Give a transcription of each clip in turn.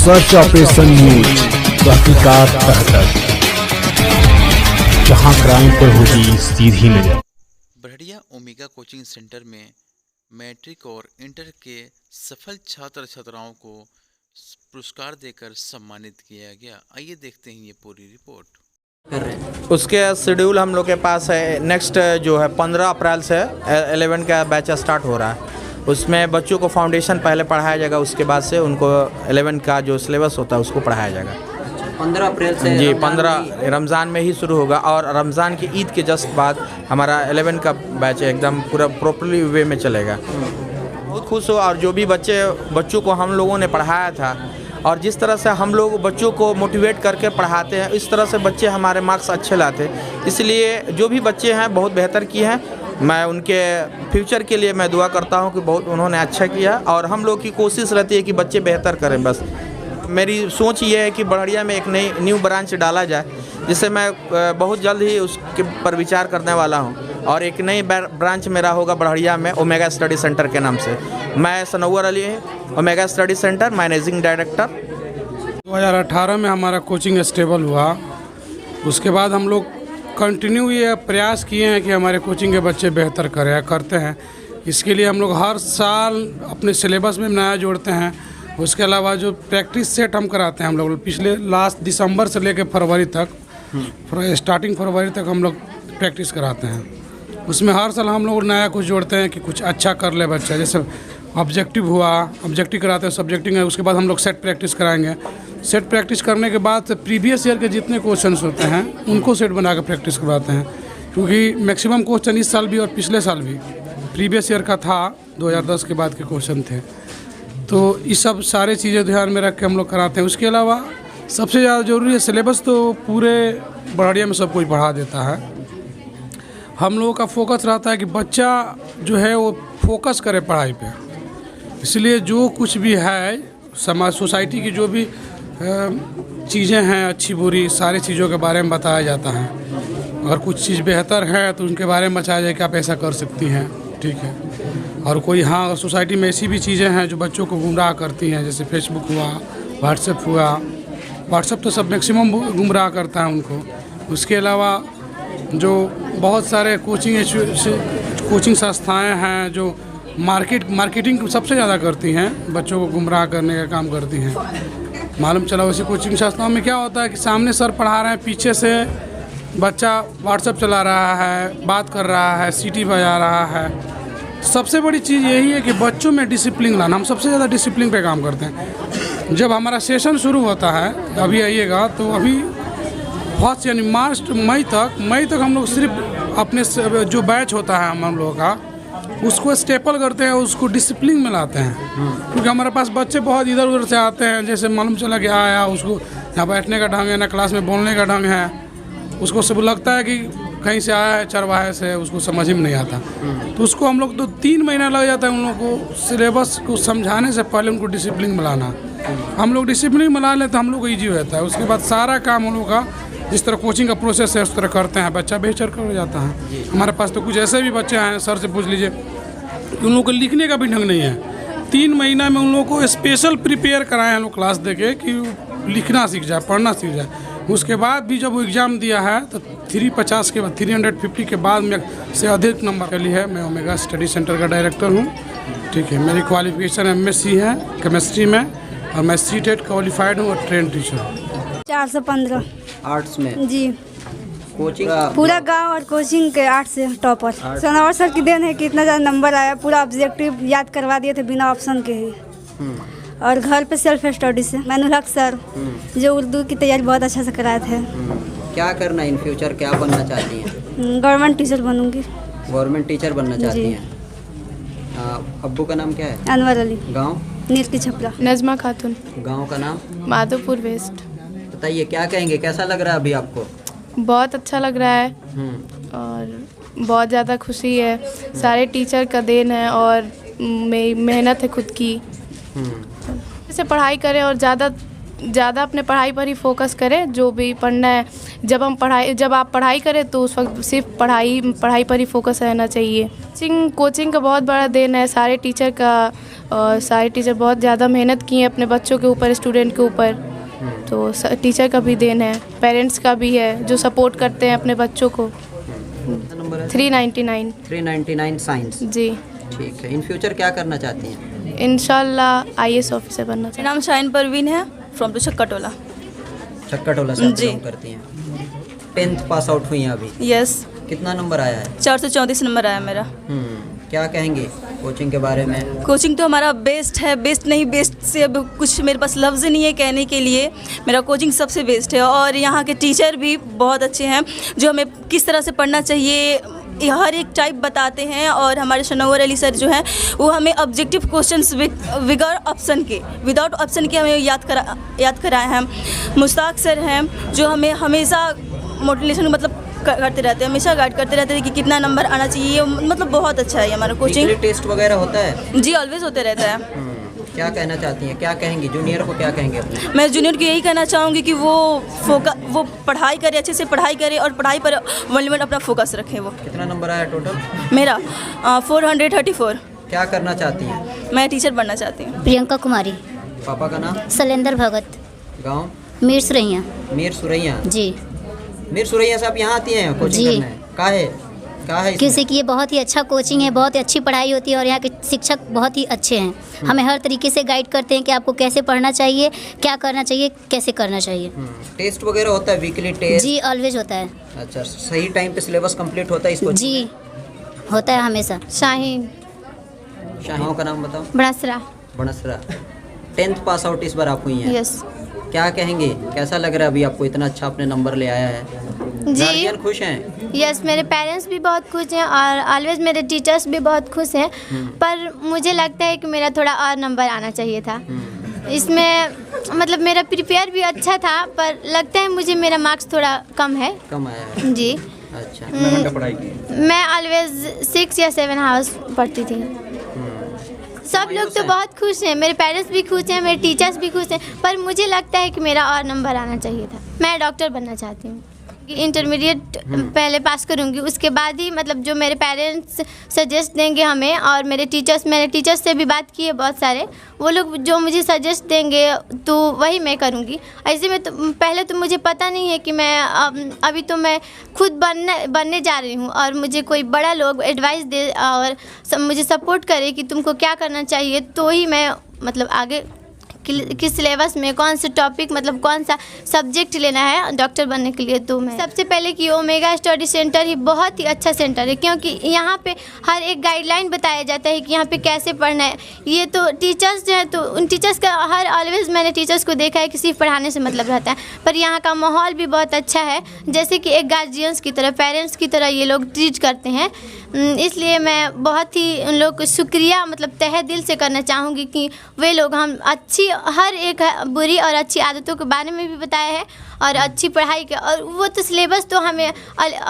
Search operation news, तहकीकात तह तक, जहां क्राइम पर होगी सीधी नजर। बड़हड़िया ओमेगा कोचिंग सेंटर में मैट्रिक और इंटर के सफल छात्र छात्राओं को पुरस्कार देकर सम्मानित किया गया। आइए देखते हैं ये पूरी रिपोर्ट। उसके शेड्यूल हम लोग के पास है। नेक्स्ट जो है 15 अप्रैल से 11 का बैच स्टार्ट हो रहा है। उसमें बच्चों को फाउंडेशन पहले पढ़ाया जाएगा, उसके बाद से उनको 11 का जो सिलेबस होता है उसको पढ़ाया जाएगा। 15 अप्रैल से जी 15 रमज़ान में ही शुरू होगा और रमज़ान की ईद के जस्ट बाद हमारा 11 का बैच एकदम पूरा प्रॉपरली वे में चलेगा। बहुत खुश हो। और जो भी बच्चों को हम लोगों ने पढ़ाया था और जिस तरह से हम लोग बच्चों को मोटिवेट करके पढ़ाते हैं, इस तरह से बच्चे हमारे मार्क्स अच्छे लाते हैं। इसलिए जो भी बच्चे हैं बहुत बेहतर किए हैं। मैं उनके फ्यूचर के लिए मैं दुआ करता हूं कि बहुत उन्होंने अच्छा किया और हम लोग की कोशिश रहती है कि बच्चे बेहतर करें। बस मेरी सोच ये है कि बड़हड़िया में एक न्यू ब्रांच डाला जाए, जिससे मैं बहुत जल्द ही उसके पर विचार करने वाला हूं। और एक नई ब्रांच मेरा होगा बड़हड़िया में ओमेगा स्टडी सेंटर के नाम से। मैं Sanour Ali, omega study centre managing director. 2018 में हमारा कोचिंग स्टेबल हुआ। उसके बाद हम लोग कंटिन्यू ये प्रयास किए हैं कि हमारे कोचिंग के बच्चे बेहतर करते हैं। इसके लिए हम लोग हर साल अपने सिलेबस में नया जोड़ते हैं। उसके अलावा जो प्रैक्टिस सेट हम कराते हैं, हम लोग पिछले लास्ट दिसंबर से लेकर फरवरी तक, स्टार्टिंग फरवरी तक हम लोग प्रैक्टिस कराते हैं। उसमें हर साल हम लोग नया कुछ जोड़ते हैं कि कुछ अच्छा कर ले बच्चा। जैसे ऑब्जेक्टिव हुआ, ऑब्जेक्टिव कराते हैं, सब्जेक्टिव है। उसके बाद हम लोग सेट प्रैक्टिस कराएंगे। सेट प्रैक्टिस करने के बाद प्रीवियस ईयर के जितने क्वेश्चंस होते हैं उनको सेट बना कर प्रैक्टिस करवाते हैं, क्योंकि मैक्सिमम क्वेश्चन इस साल भी और पिछले साल भी प्रीवियस ईयर का था, 2010 के बाद के क्वेश्चन थे। तो ये सब सारे चीज़ें ध्यान में रख के हम लोग कराते हैं। उसके अलावा सबसे ज़्यादा ज़रूरी है सिलेबस, तो पूरे बड़हड़िया में सब कोई पढ़ा देता है। हम लोगों का फोकस रहता है कि बच्चा जो है वो फोकस करे पढ़ाई पे। इसलिए जो कुछ भी है समाज सोसाइटी की जो भी चीज़ें हैं अच्छी बुरी, सारी चीज़ों के बारे में बताया जाता है। अगर कुछ चीज़ बेहतर है तो उनके बारे में बताया जाए कि आप ऐसा कर सकती हैं, ठीक है। और कोई अगर सोसाइटी में ऐसी भी चीज़ें हैं जो बच्चों को गुमराह करती हैं, जैसे फेसबुक हुआ, व्हाट्सएप हुआ। व्हाट्सएप तो सब मैक्सिमम गुमराह करता है उनको। उसके अलावा जो बहुत सारे कोचिंग संस्थाएँ हैं जो मार्केटिंग सबसे ज़्यादा करती हैं, बच्चों को गुमराह करने का काम करती हैं। मालूम चला उसी कोचिंग संस्थाओं में क्या होता है कि सामने सर पढ़ा रहे हैं, पीछे से बच्चा व्हाट्सएप चला रहा है, बात कर रहा है, सीटी बजा रहा है। सबसे बड़ी चीज़ यही है कि बच्चों में डिसिप्लिन लाना। हम सबसे ज़्यादा डिसिप्लिन पे काम करते हैं। जब हमारा सेशन शुरू होता है, अभी आइएगा, तो अभी फर्स्ट यानी मई तक हम लोग सिर्फ अपने जो बैच होता है हम लोगों का उसको स्टेपल करते हैं, उसको डिसिप्लिन में लाते हैं। क्योंकि हमारे पास बच्चे बहुत इधर उधर से आते हैं। जैसे मालूम चला कि आया, उसको यहाँ बैठने का ढंग है ना, क्लास में बोलने का ढंग है, उसको सब लगता है कि कहीं से आया है चरवाहे से, उसको समझ ही में नहीं आता। तो उसको हम लोग तो 3 महीना लग जाता है उन लोगों को सिलेबस को समझाने से पहले उनको डिसिप्लिन में लाना। हम लोग डिसिप्लिन में ला लें तो हम लोग को ईजी रहता है। उसके बाद सारा काम हम लोग का जिस तरह कोचिंग का प्रोसेस है उस तरह करते हैं, बच्चा बेहतर कर जाता है। हमारे पास तो कुछ ऐसे भी बच्चे हैं, सर से पूछ लीजिए, उन लोगों को लिखने का भी ढंग नहीं है। 3 महीना में उन लोगों को स्पेशल प्रिपेयर कराए हम लोग क्लास देके कि लिखना सीख जाए, पढ़ना सीख जाए। उसके बाद भी जब वो एग्ज़ाम दिया है तो 350 के बाद 350 के बाद में से अधिक नंबर के लिए है। मैं ओमेगा स्टडी सेंटर का डायरेक्टर हूँ, ठीक है। मेरी क्वालिफिकेशन MSc है केमिस्ट्री में और मैं CTET क्वालिफाइड हूँ और ट्रेन टीचर हूँ। 415 आर्ट्स में जी। कोचिंग पूरा गांव और कोचिंग के 8 से टॉपर। सनौर सर की देन है कि इतना ज़्यादा नंबर आया। पूरा ऑब्जेक्टिव याद करवा दिए थे बिना ऑप्शन के ही। और घर पे सेल्फ स्टडी से मैनुल हक सर जो उर्दू की तैयारी बहुत अच्छा से कराए थे। क्या करना इन फ्यूचर, क्या बनना चाहती हैं? गवर्नमेंट टीचर बनूंगी। गवर्नमेंट टीचर बनना चाहती हैं। अब्बू का नाम क्या है? अनवर अली। गाँव? नीलकी छपरा। नजमा खातून। गाँव का नाम? माधोपुर वेस्ट। बताइए क्या कहेंगे, कैसा लग रहा है अभी आपको? बहुत अच्छा लग रहा है और बहुत ज़्यादा खुशी है। सारे टीचर का देन है और मेरी मेहनत है खुद की। जैसे पढ़ाई करें और ज़्यादा ज़्यादा अपने पढ़ाई पर ही फोकस करें, जो भी पढ़ना है। जब आप पढ़ाई करें तो उस वक्त सिर्फ पढ़ाई पर ही फोकस रहना चाहिए। कोचिंग का बहुत बड़ा देन है सारे टीचर का, और सारे टीचर बहुत ज़्यादा मेहनत किए हैं अपने बच्चों के ऊपर, स्टूडेंट के ऊपर। तो टीचर का भी देन है, पेरेंट्स का भी है जो सपोर्ट करते हैं अपने बच्चों को। नंबर है 399। 399 साइंस। जी। ठीक है, इन फ्यूचर क्या करना चाहती हैं? इंशाल्लाह IAS ऑफिसर बनना चाहिए। मेरा नाम शाइन परवीन है, फ्रॉम टू चक्काटोला। चक्काटोला से जी। बिलोंग करती हैं। 10th पास आउट हुई हैं अभी। यस, कितना नंबर आया है? 434 नंबर आया मेरा। क्या कहेंगे कोचिंग के बारे में? कोचिंग तो हमारा बेस्ट है, बेस्ट नहीं बेस्ट से अब कुछ मेरे पास लफ्ज़ नहीं है कहने के लिए। मेरा कोचिंग सबसे बेस्ट है, और यहाँ के टीचर भी बहुत अच्छे हैं जो हमें किस तरह से पढ़ना चाहिए हर एक टाइप बताते हैं। और हमारे शनौर अली सर जो हैं वो हमें ऑब्जेक्टिव क्वेश्चंस विदाउट ऑप्शन के हमें याद कराए हैं। मुश्ताक सर हैं जो हमें हमेशा मोटिवेशन मतलब करते रहते हैं, हमेशा गाइड करते रहते हैं कि कितना नंबर आना चाहिए। मतलब बहुत अच्छा है हमारा कोचिंग। टेस्ट वगैरह होता है? जी, ऑलवेज होते रहता है। क्या कहना चाहती हैं, क्या कहेंगी जूनियर को, क्या कहेंगे अपने? मैं जूनियर को यही कहना चाहूँगी कि वो पढ़ाई करे, अच्छे से पढ़ाई करे और पढ़ाई पर वनलिमिट अपना फोकस रखे। वो कितना नंबर आया टोटल? मेरा 434। क्या करना चाहती हैं? मैं टीचर बनना चाहती हूँ। प्रियंका कुमारी। पापा का नाम? शैलेंद्र भगत। गांव? मीर सुरैया। मीर सुरैया। जी। मीर सुरैया से आप यहाँ आती हैं कोचिंग जी। करने? का है क्योंकि कि ये बहुत ही अच्छा कोचिंग है, बहुत ही अच्छी पढ़ाई होती है और यहाँ के शिक्षक बहुत ही अच्छे हैं। हमें हर तरीके से गाइड करते हैं कि आपको कैसे पढ़ना चाहिए, क्या करना चाहिए, कैसे करना चाहिए। टेस्ट वगैरह होता है, वीकली टेस्ट? जी, ऑलवेज होता है। अच्छा, सही टाइम पे सिलेबस कंप्लीट होता है इसको? जी, होता है हमेशा। शाहीन। शाहीन का नाम बताओ। बड़सरा। बनसरा। 10th पास आउट इस बार आप हुई हैं? यस। क्या कहेंगे, कैसा लग रहा है अभी आपको, इतना अच्छा अपने नंबर ले आया है? गार्जियन खुश हैं? यस, मेरे पेरेंट्स भी बहुत खुश हैं और ऑलवेज मेरे टीचर्स भी बहुत खुश हैं। पर मुझे लगता है कि मेरा थोड़ा और नंबर आना चाहिए था इसमें। मतलब मेरा प्रिपेयर भी अच्छा था, पर लगता है मुझे मेरा मार्क्स थोड़ा कम है। कम आया है? जी। अच्छा, कितना घंटा पढ़ाई की? मैं ऑलवेज 6 या 7 आवर्स पढ़ती थी। सब लोग तो बहुत खुश हैं, मेरे पेरेंट्स भी खुश हैं, मेरे टीचर्स भी खुश हैं, पर मुझे लगता है कि मेरा और नंबर आना चाहिए था। मैं डॉक्टर बनना चाहती हूँ। इंटरमीडिएट पहले पास करूँगी, उसके बाद ही मतलब जो मेरे पेरेंट्स सजेस्ट देंगे हमें, और मैंने टीचर्स से भी बात की है बहुत सारे, वो लोग जो मुझे सजेस्ट देंगे तो वही मैं करूँगी। ऐसे में तो पहले तो मुझे पता नहीं है कि मैं अभी तो मैं खुद बनने जा रही हूँ, और मुझे कोई बड़ा लोग एडवाइस दे और मुझे सपोर्ट करे कि तुमको क्या करना चाहिए, तो ही मैं मतलब आगे किस सिलेबस में कौन से टॉपिक मतलब कौन सा सब्जेक्ट लेना है डॉक्टर बनने के लिए। तो मैं सबसे पहले कि ओमेगा स्टडी सेंटर ही बहुत ही अच्छा सेंटर है, क्योंकि यहाँ पे हर एक गाइडलाइन बताया जाता है कि यहाँ पे कैसे पढ़ना है। ये तो टीचर्स जो है तो उन टीचर्स का ऑलवेज मैंने टीचर्स को देखा है कि सिर्फ पढ़ाने से मतलब रहता है, पर यहाँ का माहौल भी बहुत अच्छा है, जैसे कि एक गार्जियंस की तरह, पेरेंट्स की तरह ये लोग ट्रीट करते हैं। इसलिए मैं बहुत ही उन लोग को शुक्रिया मतलब तहे दिल से करना चाहूँगी कि वे लोग हम अच्छी हर एक बुरी और अच्छी आदतों के बारे में भी बताया है, और अच्छी पढ़ाई के, और वो तो सिलेबस तो हमें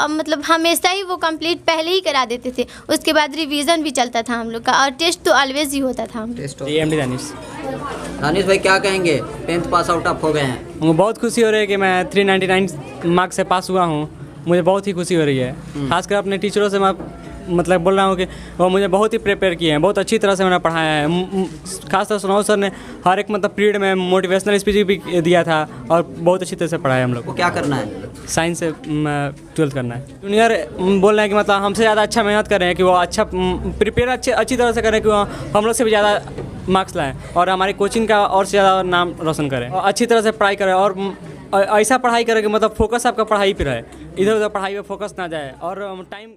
मतलब हमेशा ही वो कंप्लीट पहले ही करा देते थे, उसके बाद रिवीजन भी चलता था हम लोग का, और टेस्ट तो ऑलवेज ही होता था हम लोग। MD दानिश। दानिश भाई क्या कहेंगे, 10th पास आउट आप हो गए हैं? मुझे बहुत खुशी हो रही है कि मैं 399 मार्क्स से पास हुआ हूँ, मुझे बहुत ही खुशी हो रही है। खासकर अपने टीचरों से मैं मतलब बोल रहा हूँ कि वो मुझे बहुत ही प्रिपेयर किए हैं, बहुत अच्छी तरह से मैंने पढ़ाया है। खासतौर से सुनाओ सर ने हर एक मतलब पीरियड में मोटिवेशनल स्पीच भी दिया था, और बहुत अच्छी तरह से पढ़ाया हम लोग को। क्या करना है? साइंस से 12th करना है। जूनियर बोल रहे हैं कि मतलब हमसे ज़्यादा अच्छा मेहनत कर रहे हैं, कि वो अच्छा प्रिपेयर अच्छी तरह से करें, कि वो हम लोग से भी ज़्यादा मार्क्स लाएँ और हमारी कोचिंग का और से ज़्यादा नाम रोशन करें, और अच्छी तरह से पढ़ाई करें, और ऐसा पढ़ाई करें कि मतलब फोकस आपका पढ़ाई पर रहे, इधर उधर पढ़ाई पर फोकस ना जाए और टाइम